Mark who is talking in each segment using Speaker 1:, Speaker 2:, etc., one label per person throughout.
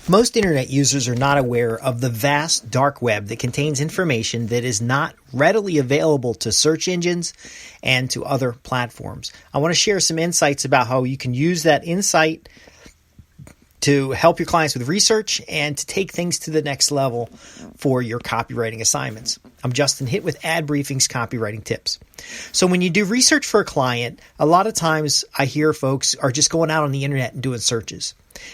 Speaker 1: Most internet users are not aware of the vast dark web that contains information that is not readily available to search engines and to other platforms. I want to share some insights about how you can use that insight to help your clients with research and to take things to the next level for your copywriting assignments. I'm Justin Hitt with Ad Briefing's Copywriting Tips. So when you do research for a client, a lot of times I hear folks are just going out on the internet and doing searches.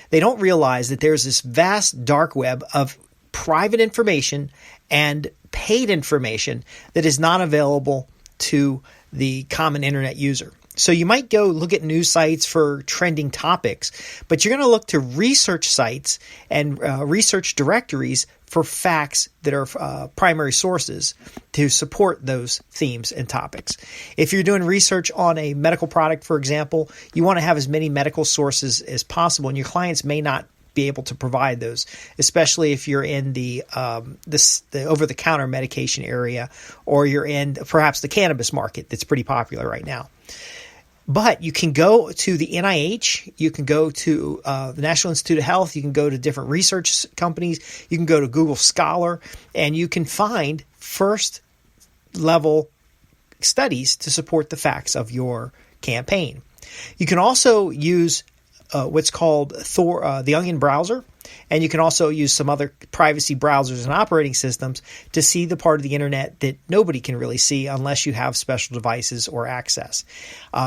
Speaker 1: They don't realize that there's this vast dark web of private information and paid information that is not available to the common internet user. So you might go look at news sites for trending topics, but you're going to look to research sites and research directories for facts that are primary sources to support those themes and topics. If you're doing research on a medical product, for example, you want to have as many medical sources as possible, and your clients may not be able to provide those, especially if you're in the over-the-counter medication area, or you're in perhaps the cannabis market that's pretty popular right now. But you can go to the NIH, you can go to the National Institute of Health, you can go to different research companies, you can go to Google Scholar, and you can find first-level studies to support the facts of your campaign. You can also use what's called the Onion browser, and you can also use some other privacy browsers and operating systems to see the part of the internet that nobody can really see unless you have special devices or access.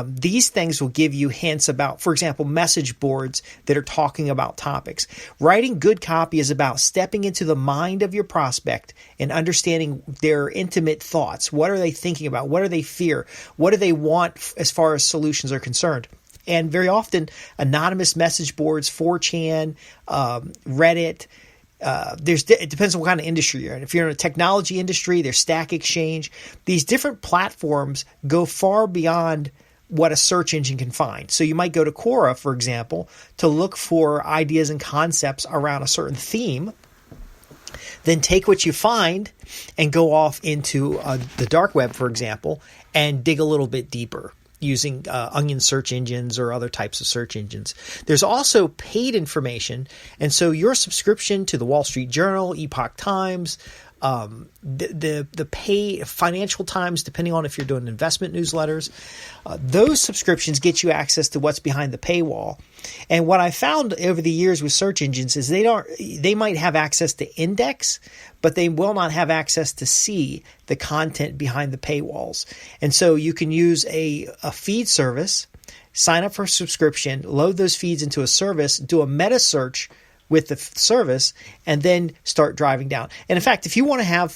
Speaker 1: These things will give you hints about, for example, message boards that are talking about topics. Writing good copy is about stepping into the mind of your prospect and understanding their intimate thoughts. What are they thinking about? What do they fear? What do they want as far as solutions are concerned? And very often, anonymous message boards, 4chan, Reddit, it depends on what kind of industry you're in. If you're in a technology industry, there's Stack Exchange. These different platforms go far beyond what a search engine can find. So you might go to Quora, for example, to look for ideas and concepts around a certain theme. Then take what you find and go off into the dark web, for example, and dig a little bit deeper, using Onion search engines or other types of search engines. There's also paid information, and so your subscription to the Wall Street Journal, Epoch Times, the pay Financial Times, depending on if you're doing investment newsletters, those subscriptions get you access to what's behind the paywall. And what I found over the years with search engines is they might have access to index, but they will not have access to see the content behind the paywalls. And so you can use a feed service, sign up for a subscription, load those feeds into a service, do a meta search with the service, and then start driving down. And in fact, if you want to have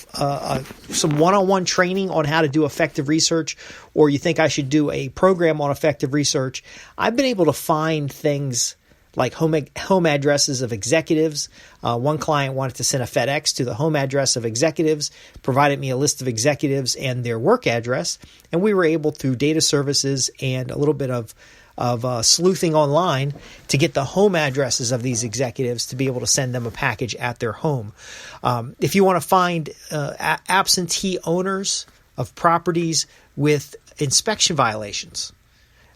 Speaker 1: some one-on-one training on how to do effective research, or you think I should do a program on effective research, I've been able to find things like home addresses of executives. One client wanted to send a FedEx to the home address of executives, provided me a list of executives and their work address, and we were able, through data services and a little bit of sleuthing online, to get the home addresses of these executives to be able to send them a package at their home. If you want to find absentee owners of properties with inspection violations,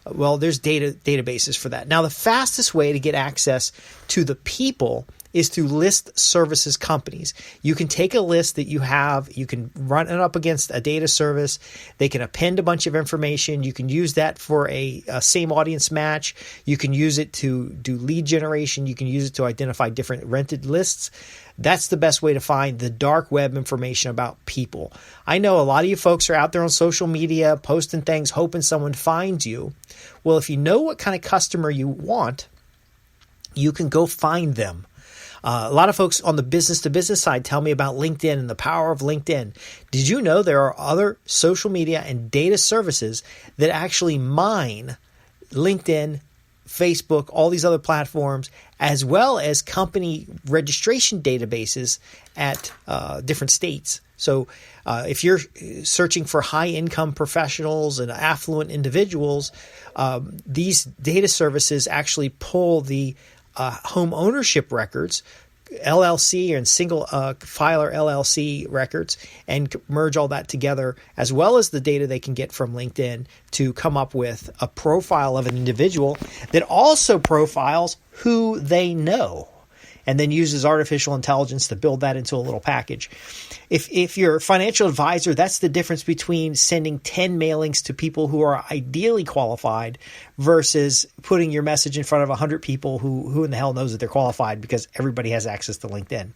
Speaker 1: well, there's databases for that. Now, the fastest way to get access to the people is through list services companies. You can take a list that you have, you can run it up against a data service, they can append a bunch of information, you can use that for a same audience match, you can use it to do lead generation, you can use it to identify different rented lists. That's the best way to find the dark web information about people. I know a lot of you folks are out there on social media posting things, hoping someone finds you. Well, if you know what kind of customer you want, you can go find them. A lot of folks on the business-to-business side tell me about LinkedIn and the power of LinkedIn. Did you know there are other social media and data services that actually mine LinkedIn, Facebook, all these other platforms, as well as company registration databases at different states? So if you're searching for high-income professionals and affluent individuals, these data services actually pull the home ownership records, LLC and single filer LLC records, and merge all that together, as well as the data they can get from LinkedIn to come up with a profile of an individual that also profiles who they know. and then uses artificial intelligence to build that into a little package. If you're a financial advisor, that's the difference between sending 10 mailings to people who are ideally qualified versus putting your message in front of 100 people who in the hell knows that they're qualified, because everybody has access to LinkedIn.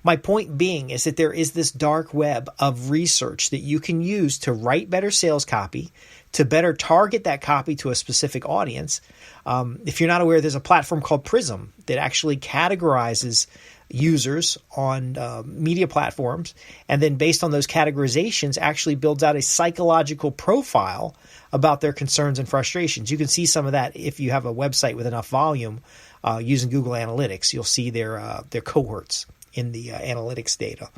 Speaker 1: My point being is that there is this dark web of research that you can use to write better sales copy, to better target that copy to a specific audience. If you're not aware, there's a platform called Prism that actually categorizes users on media platforms, and then based on those categorizations actually builds out a psychological profile about their concerns and frustrations. You can see some of that if you have a website with enough volume using Google Analytics. You'll see their cohorts in the analytics data.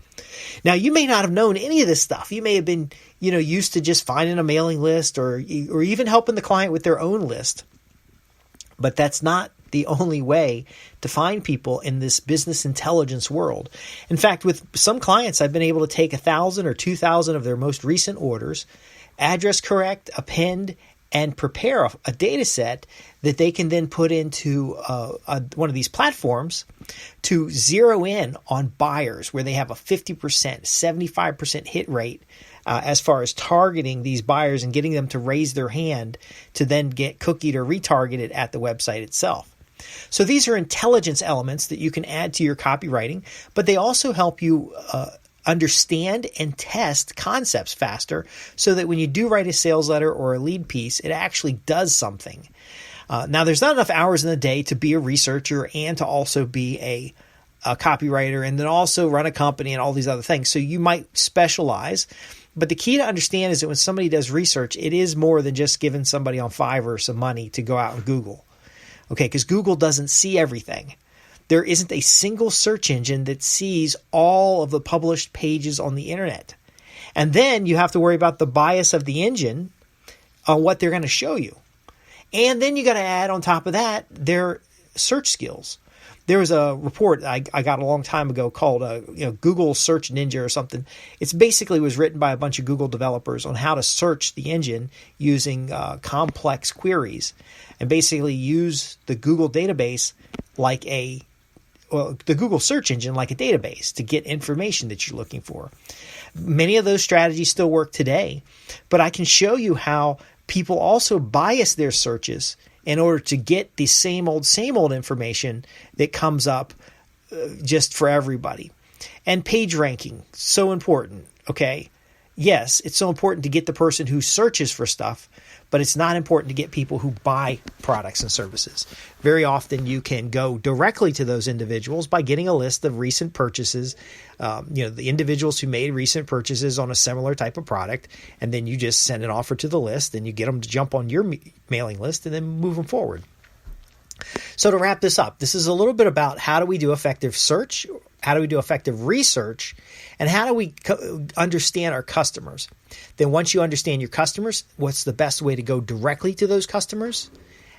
Speaker 1: Now, you may not have known any of this stuff. You may have been, used to just finding a mailing list or even helping the client with their own list. But that's not the only way to find people in this business intelligence world. In fact, with some clients, I've been able to take 1,000 or 2,000 of their most recent orders, address correct, append, and prepare a data set that they can then put into one of these platforms to zero in on buyers where they have a 50%, 75% hit rate as far as targeting these buyers and getting them to raise their hand to then get cookied or retargeted at the website itself. So these are intelligence elements that you can add to your copywriting, but they also help you understand and test concepts faster so that when you do write a sales letter or a lead piece, it actually does something. Now, there's not enough hours in the day to be a researcher and to also be a copywriter and then also run a company and all these other things. So you might specialize. But the key to understand is that when somebody does research, it is more than just giving somebody on Fiverr some money to go out and Google. Okay, because Google doesn't see everything. There isn't a single search engine that sees all of the published pages on the internet. And then you have to worry about the bias of the engine on what they're going to show you. And then you got to add on top of that their search skills. There was a report I got a long time ago called Google Search Ninja or something. It's basically was written by a bunch of Google developers on how to search the engine using complex queries and basically use the Google database like the Google search engine like a database to get information that you're looking for. Many of those strategies still work today, but I can show you how people also bias their searches in order to get the same old information that comes up just for everybody. And page ranking, so important, okay? Yes, it's so important to get the person who searches for stuff, but it's not important to get people who buy products and services. Very often you can go directly to those individuals by getting a list of recent purchases, the individuals who made recent purchases on a similar type of product, and then you just send an offer to the list and you get them to jump on your mailing list and then move them forward. So to wrap this up, this is a little bit about how do we do effective search, how do we do effective research, and how do we understand our customers. Then once you understand your customers, what's the best way to go directly to those customers?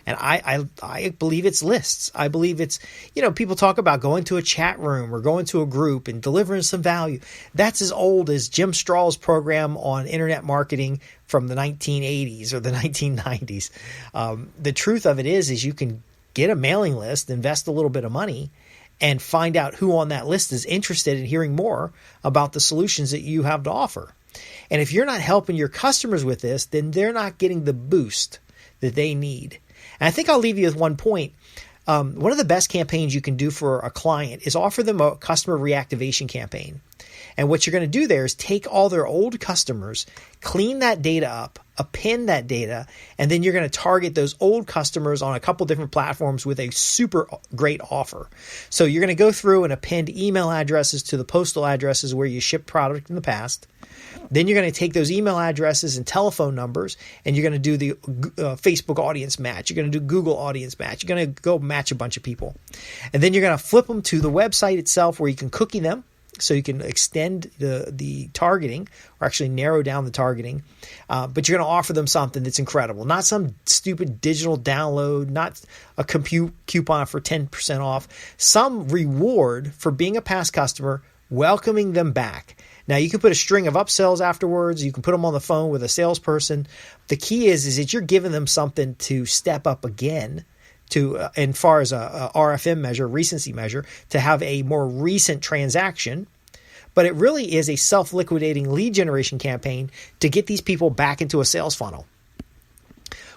Speaker 1: And I believe it's lists. I believe it's, people talk about going to a chat room or going to a group and delivering some value. That's as old as Jim Straw's program on internet marketing from the 1980s or the 1990s. The truth of it is you can get a mailing list, invest a little bit of money, and find out who on that list is interested in hearing more about the solutions that you have to offer. And if you're not helping your customers with this, then they're not getting the boost that they need. And I think I'll leave you with one point. One of the best campaigns you can do for a client is offer them a customer reactivation campaign. And what you're going to do there is take all their old customers, clean that data up, append that data, and then you're going to target those old customers on a couple different platforms with a super great offer. So you're going to go through and append email addresses to the postal addresses where you shipped product in the past. Then you're going to take those email addresses and telephone numbers, and you're going to do the Facebook audience match. You're going to do Google audience match. You're going to go match a bunch of people. And then you're going to flip them to the website itself where you can cookie them. So you can extend the targeting or actually narrow down the targeting. But you're going to offer them something that's incredible. Not some stupid digital download, not a coupon for 10% off. Some reward for being a past customer, welcoming them back. Now, you can put a string of upsells afterwards. You can put them on the phone with a salesperson. The key is that you're giving them something to step up again to, as far as a RFM measure, recency measure, to have a more recent transaction. But it really is a self-liquidating lead generation campaign to get these people back into a sales funnel.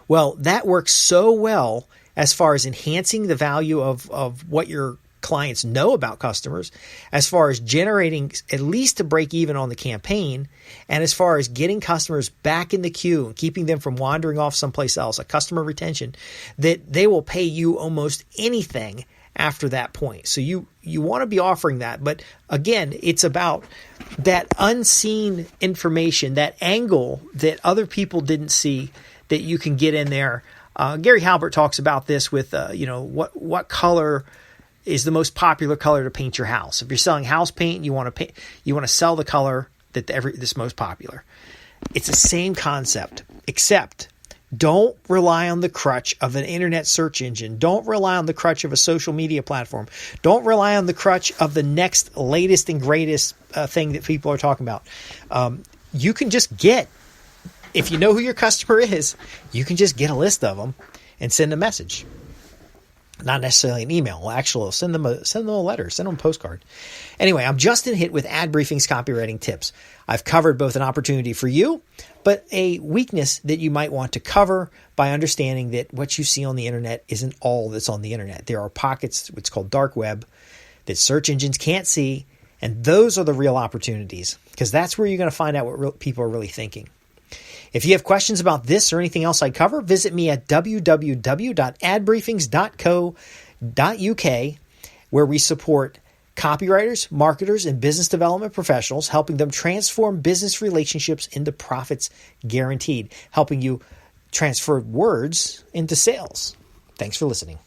Speaker 1: Well, that works so well as far as enhancing the value of what your clients know about customers, as far as generating at least a break even on the campaign, and as far as getting customers back in the queue and keeping them from wandering off someplace else, a customer retention, that they will pay you almost anything after that point. So you want to be offering that. But again, it's about that unseen information, that angle that other people didn't see, that you can get in there. Gary Halbert talks about this with, what color is the most popular color to paint your house. If you're selling house paint, you want to sell the color that's most popular. It's the same concept, except don't rely on the crutch of an internet search engine. Don't rely on the crutch of a social media platform. Don't rely on the crutch of the next latest and greatest thing that people are talking about. You can just if you know who your customer is, you can just get a list of them and send a message. Not necessarily an email. Actually, send them a letter, send them a postcard. Anyway, I'm Justin Hitt with Ad Briefing's Copywriting Tips. I've covered both an opportunity for you, but a weakness that you might want to cover by understanding that what you see on the internet isn't all that's on the internet. There are pockets, what's called dark web, that search engines can't see, and those are the real opportunities, because that's where you're going to find out what people are really thinking. If you have questions about this or anything else I cover, visit me at www.adbriefings.co.uk, where we support copywriters, marketers, and business development professionals, helping them transform business relationships into profits guaranteed, helping you transfer words into sales. Thanks for listening.